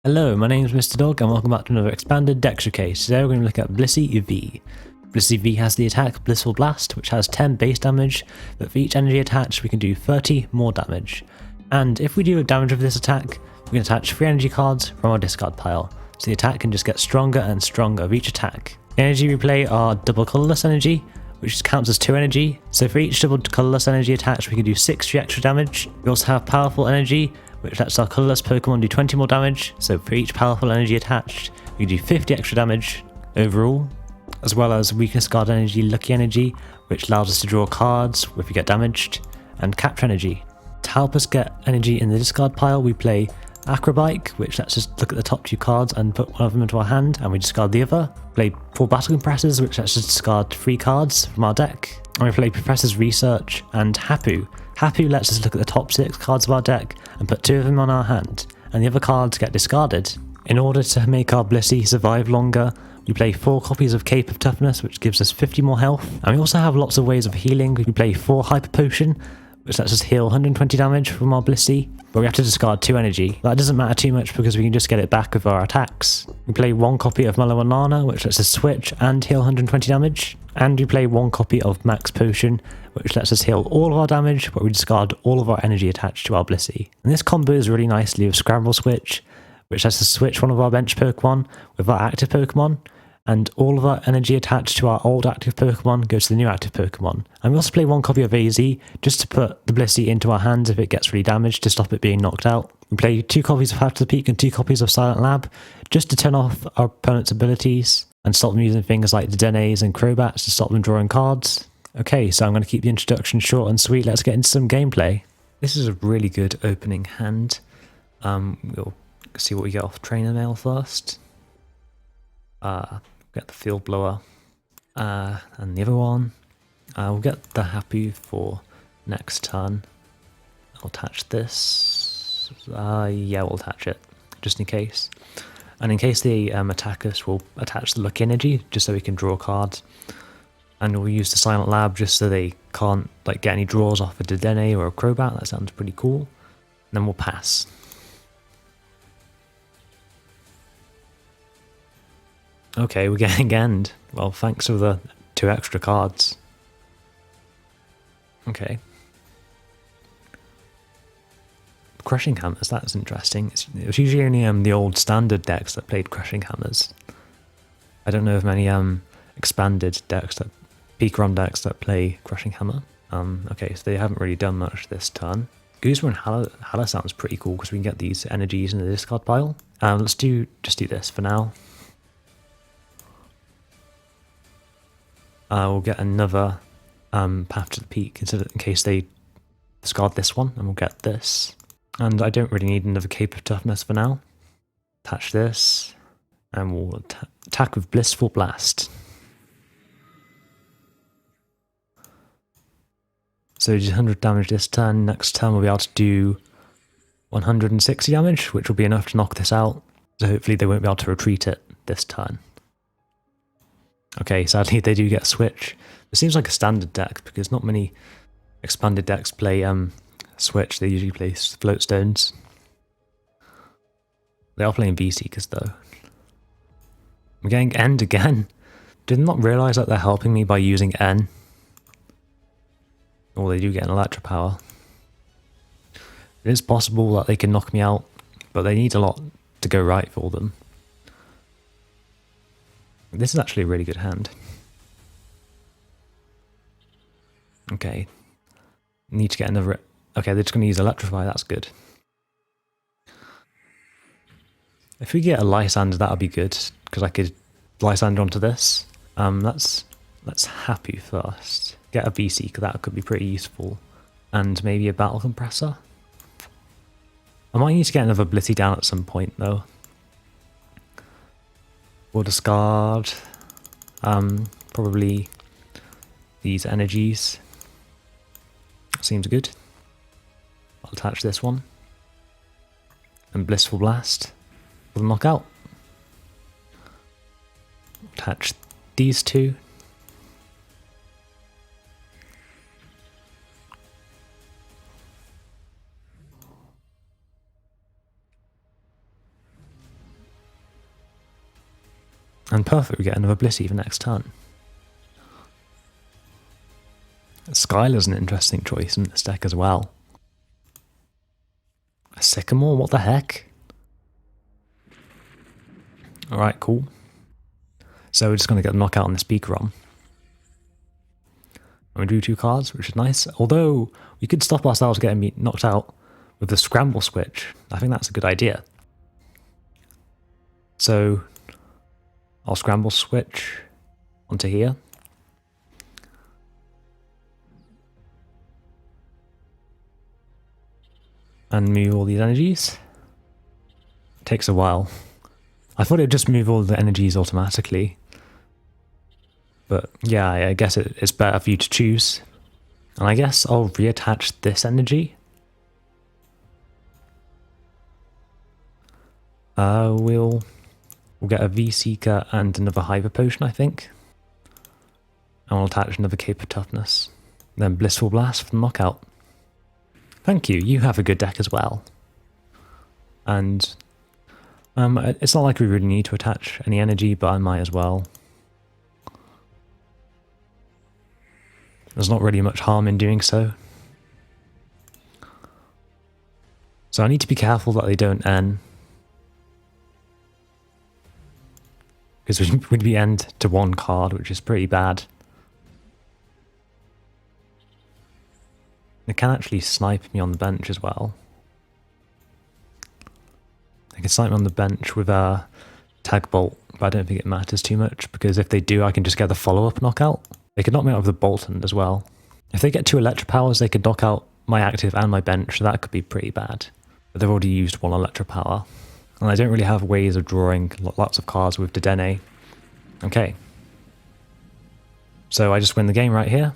Hello, my name is Mr. Dog and welcome back to another expanded deck showcase. Today we're going to look at Blissey V. Blissey V has the attack Blissful Blast, which has 10 base damage, but for each energy attached we can do 30 more damage. And if we do damage with this attack, we can attach 3 energy cards from our discard pile, so the attack can just get stronger and stronger with each attack. The energy we play are double Colorless energy, which counts as 2 energy, so for each double Colorless energy attached we can do 60 extra damage. We also have Powerful Energy, which lets our colourless Pokemon do 20 more damage, so for each powerful energy attached, we can do 50 extra damage overall, as well as Weakness Guard Energy, Lucky Energy, which allows us to draw cards if we get damaged, and Capture Energy. To help us get energy in the discard pile, we play Acro Bike, which lets us look at the top 2 cards and put one of them into our hand, and we discard the other. We play 4 Battle Compressors, which lets us discard 3 cards from our deck. And we play Professor's Research and Hapu. Hapu lets us look at the top 6 cards of our deck and put 2 of them on our hand, and the other cards get discarded. In order to make our Blissey survive longer, we play 4 copies of Cape of Toughness, which gives us 50 more health, and we also have lots of ways of healing. We play 4 Hyper Potion, which lets us heal 120 damage from our Blissey, but we have to discard 2 energy. That doesn't matter too much because we can just get it back with our attacks. We play 1 copy of Mallow Lana, which lets us switch and heal 120 damage, and we play 1 copy of Max Potion, which lets us heal all of our damage, but we discard all of our energy attached to our Blissey. And this combos really nicely with Scramble Switch, which lets us switch one of our bench Pokemon with our active Pokemon, and all of our energy attached to our old active Pokemon goes to the new active Pokemon. And we also play 1 copy of AZ, just to put the Blissey into our hands if it gets really damaged, to stop it being knocked out. We play 2 copies of Hapu Peak and 2 copies of Silent Lab, just to turn off our opponent's abilities, and stop them using things like the Denays and Crobats to stop them drawing cards. Okay, so I'm going to keep the introduction short and sweet. Let's get into some gameplay. This is a really good opening hand. We'll see what we get off Trainer Mail first. Get the Field Blower and the other one. We'll get the Hapu for next turn. I'll attach this. Yeah, we'll attach it just in case. And in case they attack us, we'll attach the Lucky Energy just so we can draw cards. And we'll use the Silent Lab just so they can't get any draws off a Dedenne or a Crobat. That sounds pretty cool. And then we'll pass. Okay, we're getting end. Well, thanks for the 2 extra cards. Okay. Crushing Hammers, that's interesting. It was usually only the old standard decks that played Crushing Hammers. I don't know of many expanded decks, Pikarom decks that play Crushing Hammer. Okay, so they haven't really done much this turn. Guzma Hala sounds pretty cool because we can get these energies in the discard pile. Let's just do this for now. We'll get another Path to the Peak in case they discard this one, and we'll get this. And I don't really need another Cape of Toughness for now. Attach this, and we'll attack with Blissful Blast. So just 100 damage this turn. Next turn we'll be able to do 160 damage, which will be enough to knock this out. So hopefully they won't be able to retreat it this turn. Okay, sadly they do get Switch. It seems like a standard deck because not many expanded decks play Switch. They usually play Float Stones. They are playing V Seekers though. I'm getting End again. Did not realise that they're helping me by using N. Or they do get an Electro Power. It is possible that they can knock me out, but they need a lot to go right for them. This is actually a really good hand. Okay. Need to get another... Okay, they're just going to use Electrify, that's good. If we get a Lysandre, that would be good, because I could Lysandre onto this. Let's Hapu first. Get a V Seeker, that could be pretty useful. And maybe a Battle Compressor. I might need to get another Blissey down at some point, though. We'll discard probably these energies. Seems good. I'll attach this one. And Blissful Blast for the knockout. Attach these 2. And perfect, we get another Blissey for next turn. Skylar's an interesting choice in this deck as well. A Sycamore, what the heck? Alright, cool. So we're just going to get a knockout on this Pikarom. And we drew 2 cards, which is nice. Although, we could stop ourselves getting knocked out with the Scramble Switch. I think that's a good idea. So, I'll Scramble Switch onto here. And move all these energies. It takes a while. I thought it'd just move all the energies automatically. But yeah, I guess it's better for you to choose. And I guess I'll reattach this energy. We'll get a V Seeker and another Hyper Potion, I think. And we'll attach another Cape of Toughness. Then Blissful Blast for the knockout. Thank you, you have a good deck as well. And it's not like we really need to attach any energy, but I might as well. There's not really much harm in doing so. So I need to be careful that they don't end. Because we'd be end to 1 card, which is pretty bad. They can actually snipe me on the bench as well. They can snipe me on the bench with a Tag Bolt, but I don't think it matters too much, because if they do, I can just get the follow-up knockout. They could knock me out with the Bolton as well. If they get 2 Electro Powers, they could knock out my active and my bench, so that could be pretty bad. But they've already used 1 Electro Power. And I don't really have ways of drawing lots of cards with Dedenne. Okay. So I just win the game right here.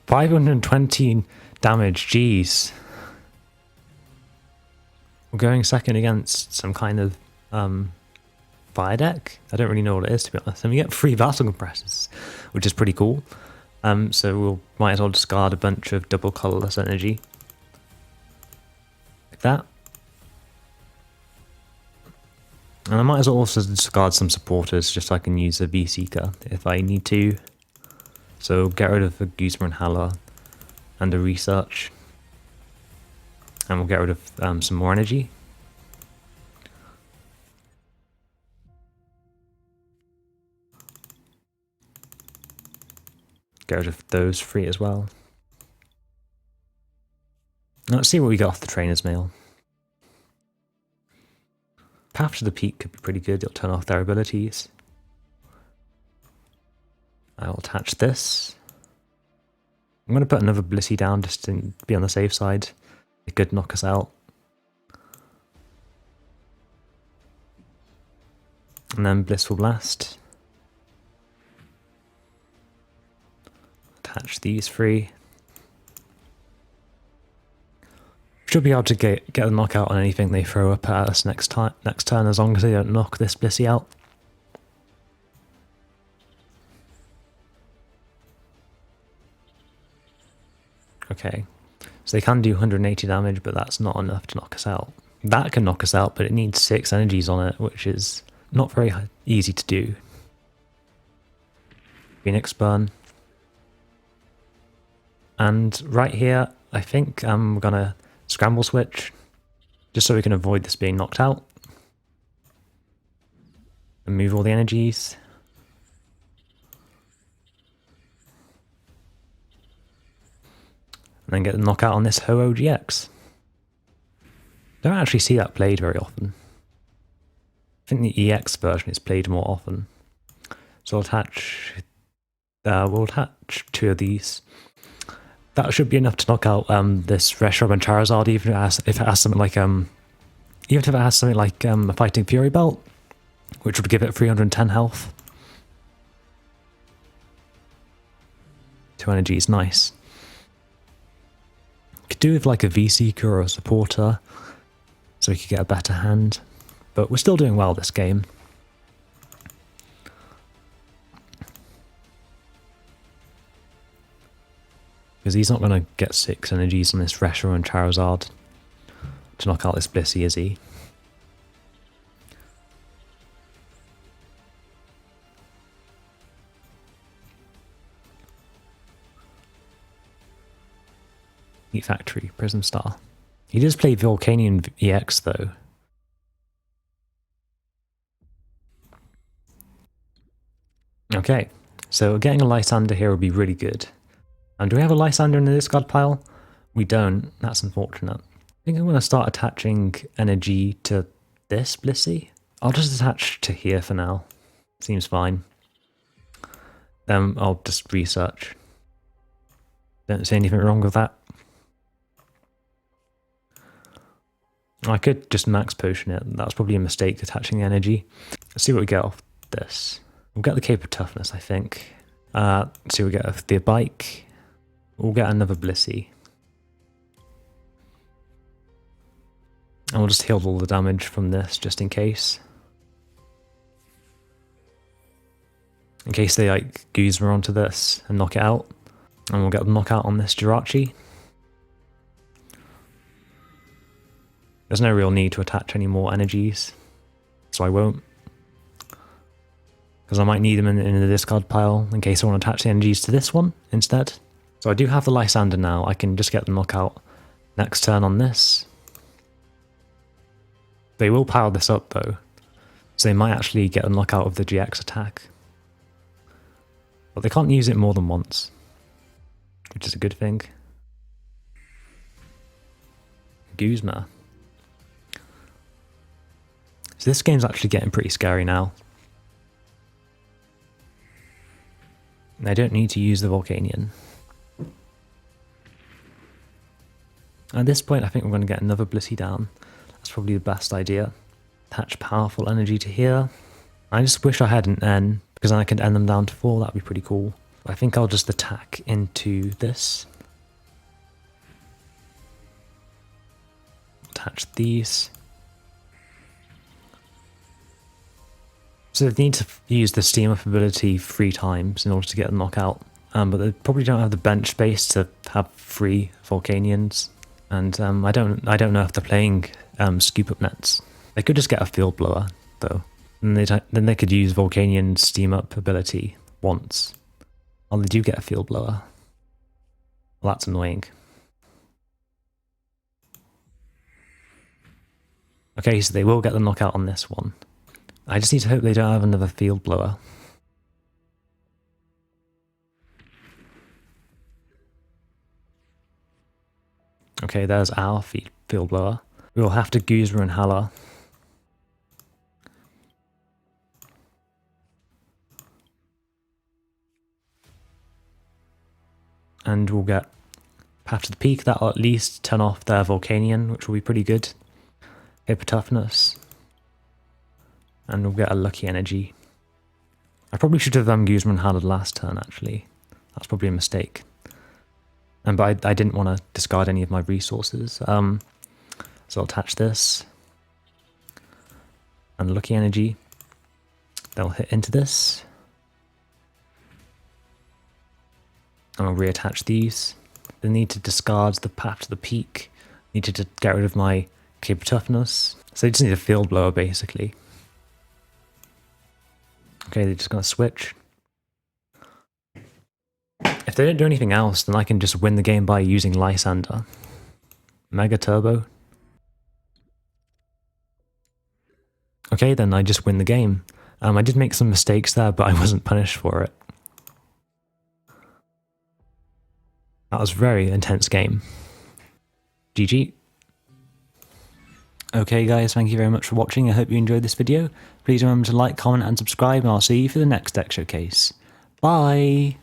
520 damage, jeez. We're going second against some kind of fire deck. I don't really know what it is, to be honest. And we get 3 battle compressors, which is pretty cool. So we'll might as well discard a bunch of double colorless energy. Like that. And I might as well also discard some supporters, just so I can use a V Seeker if I need to. So get rid of the Guzma Hala and the Research. And we'll get rid of some more energy. Get rid of those 3 as well. Now let's see what we get off the Trainers Mail. Path to the Peak could be pretty good, it'll turn off their abilities. I'll attach this. I'm going to put another Blissey down just to be on the safe side. It could knock us out. And then Blissful Blast. Attach these 3. Should be able to get a knockout on anything they throw up at us next turn, as long as they don't knock this Blissey out. Okay, so they can do 180 damage, but that's not enough to knock us out. That can knock us out, but it needs 6 energies on it, which is not very easy to do. Phoenix Burn. And right here, I think I'm going to Scramble Switch, just so we can avoid this being knocked out. And move all the energies. And then get the knockout on this Ho-Oh GX. Don't actually see that played very often. I think the EX version is played more often. So we'll attach 2 of these. That should be enough to knock out this Reshiram and Charizard, even if it has something like a Fighting Fury Belt, which would give it 310 health. 2 energy is nice. Could do with like a V Seeker or a supporter, so we could get a better hand. But we're still doing well this game. Because he's not going to get 6 energies on this Reshiram and Charizard to knock out this Blissey, is he? Meat Factory, Prism Star. He does play Volcanion EX though. Okay, so getting a Lysandre here would be really good. And do we have a Lysandre in the discard pile? We don't, that's unfortunate. I think I'm going to start attaching energy to this Blissey. I'll just attach to here for now. Seems fine. Then I'll just research. Don't see anything wrong with that. I could just Max Potion it. That was probably a mistake attaching the energy. Let's see what we get off this. We'll get the Cape of Toughness, I think. Let's see what we get off the bike. We'll get another Blissey. And we'll just heal all the damage from this, just in case. In case they like Guzma onto this and knock it out. And we'll get the knockout on this Jirachi. There's no real need to attach any more energies, so I won't. Because I might need them in the discard pile in case I want to attach the energies to this one instead. So I do have the Lysandre now, I can just get the knockout next turn on this. They will power this up though, so they might actually get a knockout of the GX attack. But they can't use it more than once, which is a good thing. Guzma. So this game's actually getting pretty scary now. I don't need to use the Volcanion. At this point I think we're going to get another Blissey down. That's probably the best idea. Attach Powerful Energy to here. I just wish I had an N, because then I could end them down to 4, that'd be pretty cool. I think I'll just attack into this. Attach these. So they need to use the Steam Up ability 3 times in order to get a knockout. But they probably don't have the bench space to have 3 Volcanions. And I don't know if they're playing Scoop Up Nets. They could just get a Field Blower though. And then they could use Volcanion's Steam Up ability once. Oh, they do get a Field Blower. Well, that's annoying. Okay, so they will get the knockout on this one. I just need to hope they don't have another Field Blower. Okay, there's our Field Blower. We will have to Guzma Hala. And we'll get Path to the Peak. That'll at least turn off their Volcanion, which will be pretty good. Hyper Toughness. And we'll get a Lucky Energy. I probably should have Guzma Hala last turn, actually. That's probably a mistake. But I didn't want to discard any of my resources. So I'll attach this. And Lucky Energy. They'll hit into this. And I'll reattach these. They need to discard the Path to the Peak. Need to get rid of my Cape of Toughness. So they just need a Field Blower, basically. Okay, they're just going to switch. If they don't do anything else, then I can just win the game by using Lysandre. Mega Turbo. Okay, then I just win the game. I did make some mistakes there, but I wasn't punished for it. That was a very intense game. GG. Okay guys, thank you very much for watching. I hope you enjoyed this video. Please remember to like, comment and subscribe, and I'll see you for the next Deck Showcase. Bye!